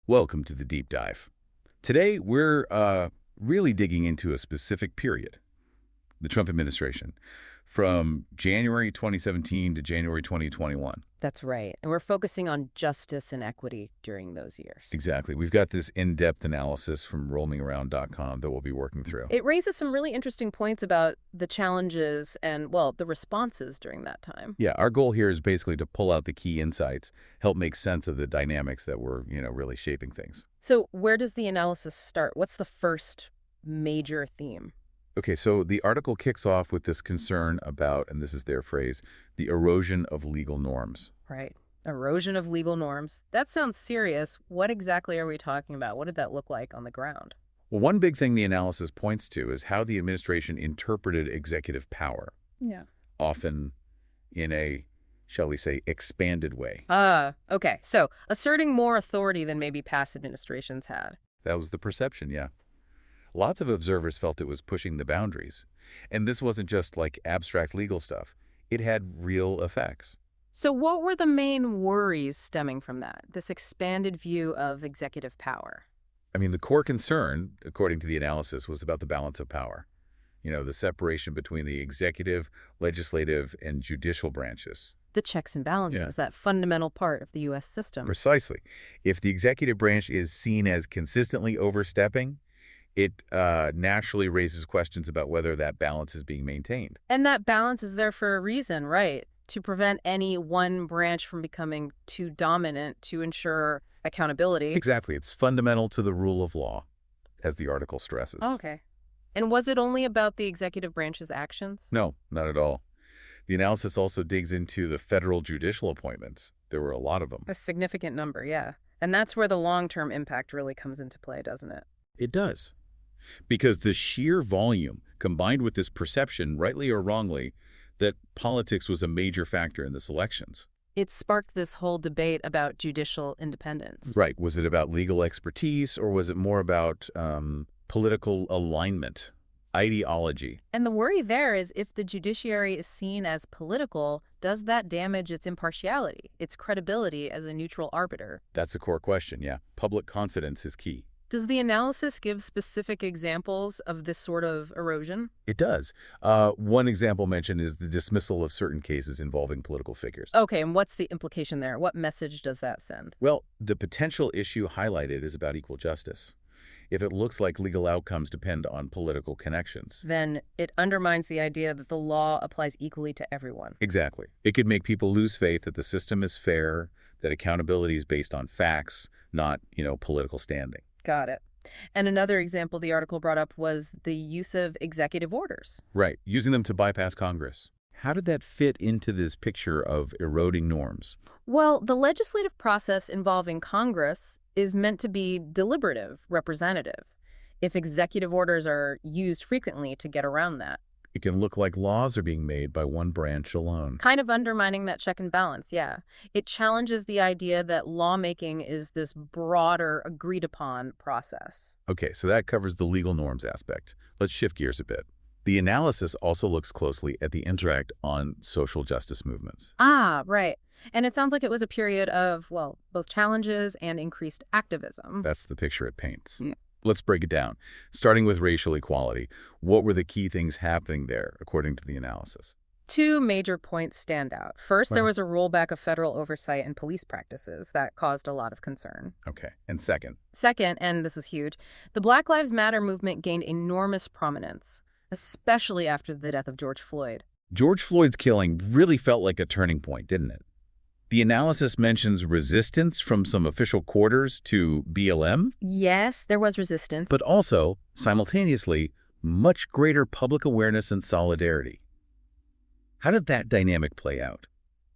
Welcome to the deep dive. Today, we're really digging into a specific period, the Trump administration, from January 2017 to January 2021. That's right. And we're focusing on justice and equity during those years. Exactly. We've got this in-depth analysis from roamingaround.com that we'll be working through. It raises some really interesting points about the challenges and, well, the responses during that time. Yeah, our goal here is basically to pull out the key insights, help make sense of the dynamics that were, really shaping things. So where does the analysis start? What's the first major theme? Okay, so the article kicks off with this concern about, and this is their phrase, the erosion of legal norms. Right. Erosion of legal norms. That sounds serious. What exactly are we talking about? What did that look like on the ground? Well, one big thing the analysis points to is how the administration interpreted executive power. Yeah. Often in a, shall we say, expanded way. Okay. So asserting more authority than maybe past administrations had. That was the perception, yeah. Lots of observers felt it was pushing the boundaries. And this wasn't just like abstract legal stuff. It had real effects. So what were the main worries stemming from that, this expanded view of executive power? I mean, the core concern, according to the analysis, was about the balance of power. The separation between the executive, legislative, and judicial branches. The checks and balances, that fundamental part of the U.S. system. Precisely. If the executive branch is seen as consistently overstepping, it naturally raises questions about whether that balance is being maintained. And that balance is there for a reason, right? To prevent any one branch from becoming too dominant, to ensure accountability. Exactly. It's fundamental to the rule of law, as the article stresses. Okay. And was it only about the executive branch's actions? No, not at all. The analysis also digs into the federal judicial appointments. There were a lot of them. A significant number, yeah. And that's where the long-term impact really comes into play, doesn't it? It does. Because the sheer volume, combined with this perception, rightly or wrongly, that politics was a major factor in this elections. It sparked this whole debate about judicial independence. Right. Was it about legal expertise, or was it more about political alignment, ideology? And the worry there is if the judiciary is seen as political, does that damage its impartiality, its credibility as a neutral arbiter? That's a core question, yeah. Public confidence is key. Does the analysis give specific examples of this sort of erosion? It does. One example mentioned is the dismissal of certain cases involving political figures. Okay, and what's the implication there? What message does that send? Well, the potential issue highlighted is about equal justice. If it looks like legal outcomes depend on political connections, then it undermines the idea that the law applies equally to everyone. Exactly. It could make people lose faith that the system is fair, that accountability is based on facts, not, political standing. Got it. And another example the article brought up was the use of executive orders. Right, using them to bypass Congress. How did that fit into this picture of eroding norms? Well, the legislative process involving Congress is meant to be deliberative, representative. If executive orders are used frequently to get around that, it can look like laws are being made by one branch alone. Kind of undermining that check and balance, yeah. It challenges the idea that lawmaking is this broader, agreed-upon process. Okay, so that covers the legal norms aspect. Let's shift gears a bit. The analysis also looks closely at the impact on social justice movements. Ah, right. And it sounds like it was a period of, well, both challenges and increased activism. That's the picture it paints. Let's break it down. Starting with racial equality, what were the key things happening there, according to the analysis? Two major points stand out. First, there was a rollback of federal oversight and police practices that caused a lot of concern. Okay. And second? Second, and this was huge, the Black Lives Matter movement gained enormous prominence, especially after the death of George Floyd. George Floyd's killing really felt like a turning point, didn't it? The analysis mentions resistance from some official quarters to BLM. Yes, there was resistance. But also, simultaneously, much greater public awareness and solidarity. How did that dynamic play out?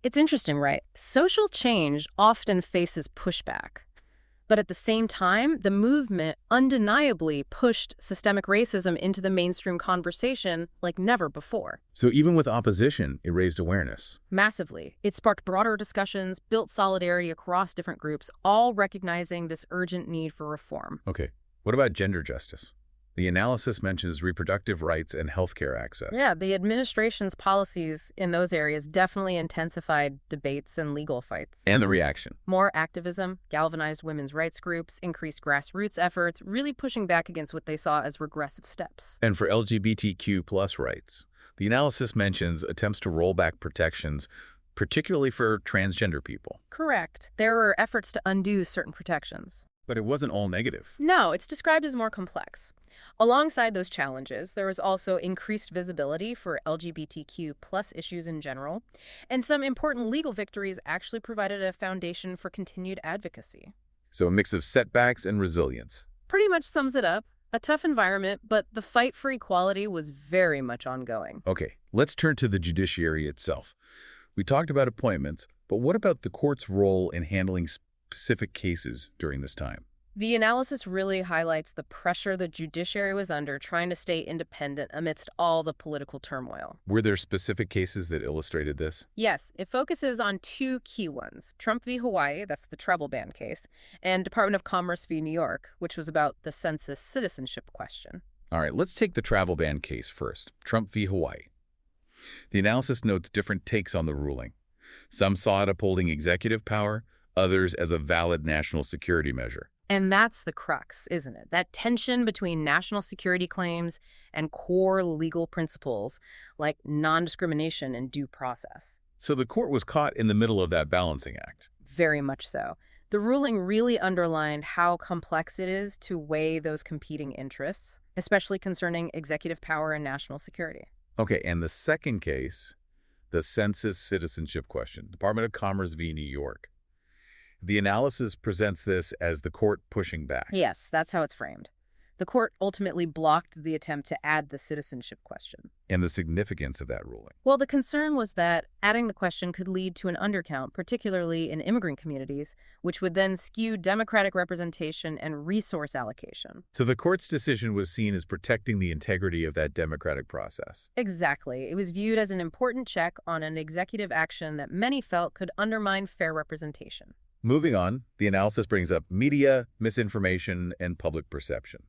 It's interesting, right? Social change often faces pushback. But at the same time, the movement undeniably pushed systemic racism into the mainstream conversation like never before. So even with opposition, it raised awareness. Massively. It sparked broader discussions, built solidarity across different groups, all recognizing this urgent need for reform. Okay. What about gender justice? The analysis mentions reproductive rights and healthcare access. Yeah, the administration's policies in those areas definitely intensified debates and legal fights. And the reaction. More activism, galvanized women's rights groups, increased grassroots efforts, really pushing back against what they saw as regressive steps. And for LGBTQ+ rights, the analysis mentions attempts to roll back protections, particularly for transgender people. Correct. There were efforts to undo certain protections. But it wasn't all negative. No, it's described as more complex. Alongside those challenges, there was also increased visibility for LGBTQ plus issues in general, and some important legal victories actually provided a foundation for continued advocacy. So a mix of setbacks and resilience. Pretty much sums it up. A tough environment, but the fight for equality was very much ongoing. Okay, let's turn to the judiciary itself. We talked about appointments, but what about the court's role in handling specific cases during this time? The analysis really highlights the pressure the judiciary was under trying to stay independent amidst all the political turmoil. Were there specific cases that illustrated this? Yes, it focuses on two key ones, Trump v. Hawaii, that's the travel ban case, and Department of Commerce v. New York, which was about the census citizenship question. All right, let's take the travel ban case first, Trump v. Hawaii. The analysis notes different takes on the ruling. Some saw it upholding executive power, others as a valid national security measure. And that's the crux, isn't it? That tension between national security claims and core legal principles like non-discrimination and due process. So the court was caught in the middle of that balancing act. Very much so. The ruling really underlined how complex it is to weigh those competing interests, especially concerning executive power and national security. Okay, and the second case, the census citizenship question, Department of Commerce v. New York. The analysis presents this as the court pushing back. Yes, that's how it's framed. The court ultimately blocked the attempt to add the citizenship question. And the significance of that ruling. Well, the concern was that adding the question could lead to an undercount, particularly in immigrant communities, which would then skew Democratic representation and resource allocation. So the court's decision was seen as protecting the integrity of that democratic process. Exactly. It was viewed as an important check on an executive action that many felt could undermine fair representation. Moving on, the analysis brings up media, misinformation, and public perception.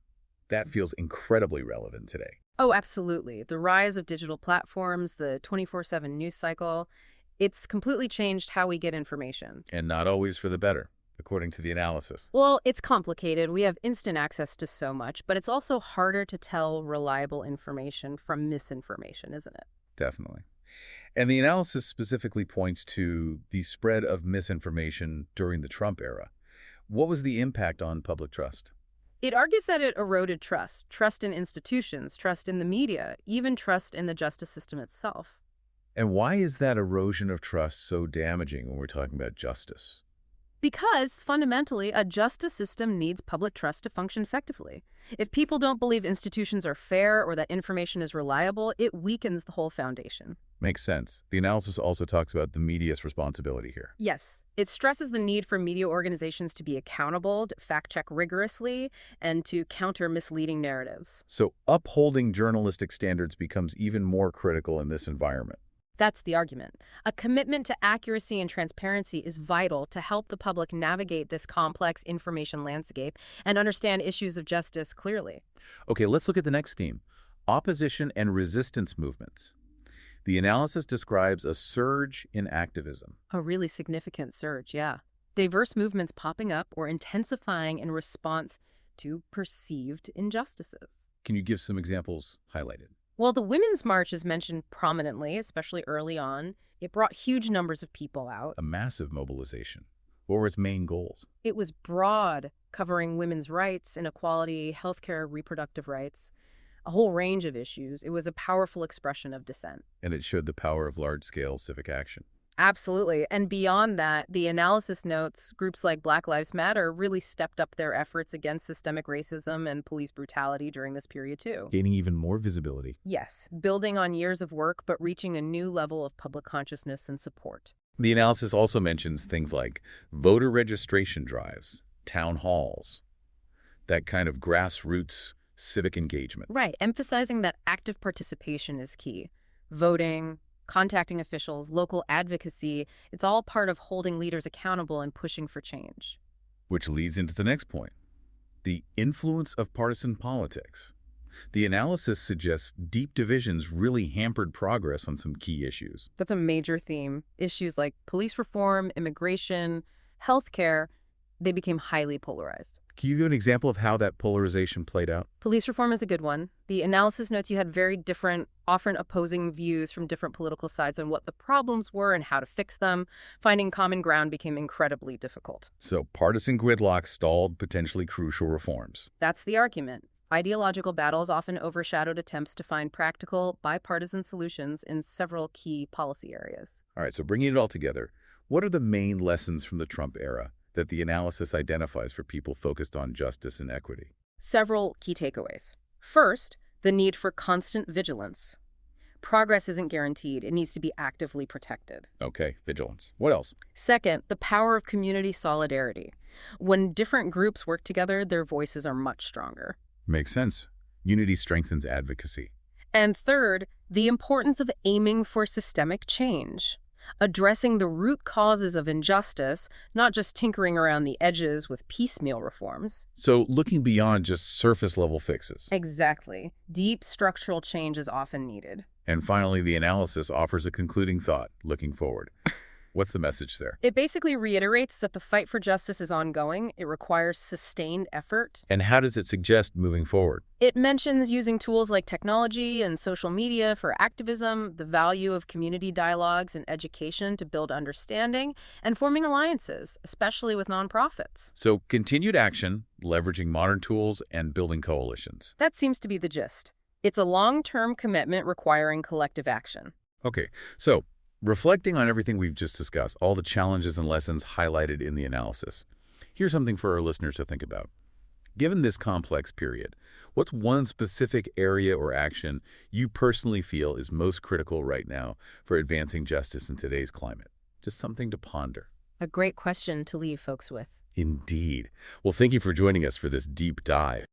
That feels incredibly relevant today. Oh, absolutely. The rise of digital platforms, the 24/7 news cycle, it's completely changed how we get information. And not always for the better, according to the analysis. Well, it's complicated. We have instant access to so much, but it's also harder to tell reliable information from misinformation, isn't it? Definitely. And the analysis specifically points to the spread of misinformation during the Trump era. What was the impact on public trust? It argues that it eroded trust in institutions, trust in the media, even trust in the justice system itself. And why is that erosion of trust so damaging when we're talking about justice? Because, fundamentally, a justice system needs public trust to function effectively. If people don't believe institutions are fair or that information is reliable, it weakens the whole foundation. Makes sense. The analysis also talks about the media's responsibility here. Yes, it stresses the need for media organizations to be accountable, to fact-check rigorously, and to counter misleading narratives. So upholding journalistic standards becomes even more critical in this environment. That's the argument. A commitment to accuracy and transparency is vital to help the public navigate this complex information landscape and understand issues of justice clearly. Okay, let's look at the next theme, opposition and resistance movements. The analysis describes a surge in activism. A really significant surge, yeah. Diverse movements popping up or intensifying in response to perceived injustices. Can you give some examples highlighted? Well, the Women's March is mentioned prominently, especially early on. It brought huge numbers of people out. A massive mobilization. What were its main goals? It was broad, covering women's rights, inequality, healthcare, reproductive rights, a whole range of issues. It was a powerful expression of dissent. And it showed the power of large-scale civic action. Absolutely. And beyond that, the analysis notes groups like Black Lives Matter really stepped up their efforts against systemic racism and police brutality during this period, too. Gaining even more visibility. Yes, building on years of work, but reaching a new level of public consciousness and support. The analysis also mentions things like voter registration drives, town halls, that kind of grassroots civic engagement. Right, emphasizing that active participation is key. Voting, contacting officials, local advocacy, it's all part of holding leaders accountable and pushing for change. Which leads into the next point, the influence of partisan politics. The analysis suggests deep divisions really hampered progress on some key issues. That's a major theme. Issues like police reform, immigration, healthcare, they became highly polarized. Can you give an example of how that polarization played out? Police reform is a good one. The analysis notes you had very different, often opposing views from different political sides on what the problems were and how to fix them. Finding common ground became incredibly difficult. So partisan gridlock stalled potentially crucial reforms. That's the argument. Ideological battles often overshadowed attempts to find practical, bipartisan solutions in several key policy areas. All right, so bringing it all together, what are the main lessons from the Trump era that the analysis identifies for people focused on justice and equity? Several key takeaways. First, the need for constant vigilance. Progress isn't guaranteed. It needs to be actively protected. Okay, vigilance. What else? Second, the power of community solidarity. When different groups work together, their voices are much stronger. Makes sense. Unity strengthens advocacy. And third, the importance of aiming for systemic change. Addressing the root causes of injustice, not just tinkering around the edges with piecemeal reforms. So looking beyond just surface-level fixes. Exactly. Deep structural change is often needed. And finally, the analysis offers a concluding thought, looking forward. What's the message there? It basically reiterates that the fight for justice is ongoing. It requires sustained effort. And how does it suggest moving forward? It mentions using tools like technology and social media for activism, the value of community dialogues and education to build understanding, and forming alliances, especially with nonprofits. So continued action, leveraging modern tools, and building coalitions. That seems to be the gist. It's a long-term commitment requiring collective action. Okay, so reflecting on everything we've just discussed, all the challenges and lessons highlighted in the analysis, here's something for our listeners to think about. Given this complex period, what's one specific area or action you personally feel is most critical right now for advancing justice in today's climate? Just something to ponder. A great question to leave folks with. Indeed. Well, thank you for joining us for this deep dive.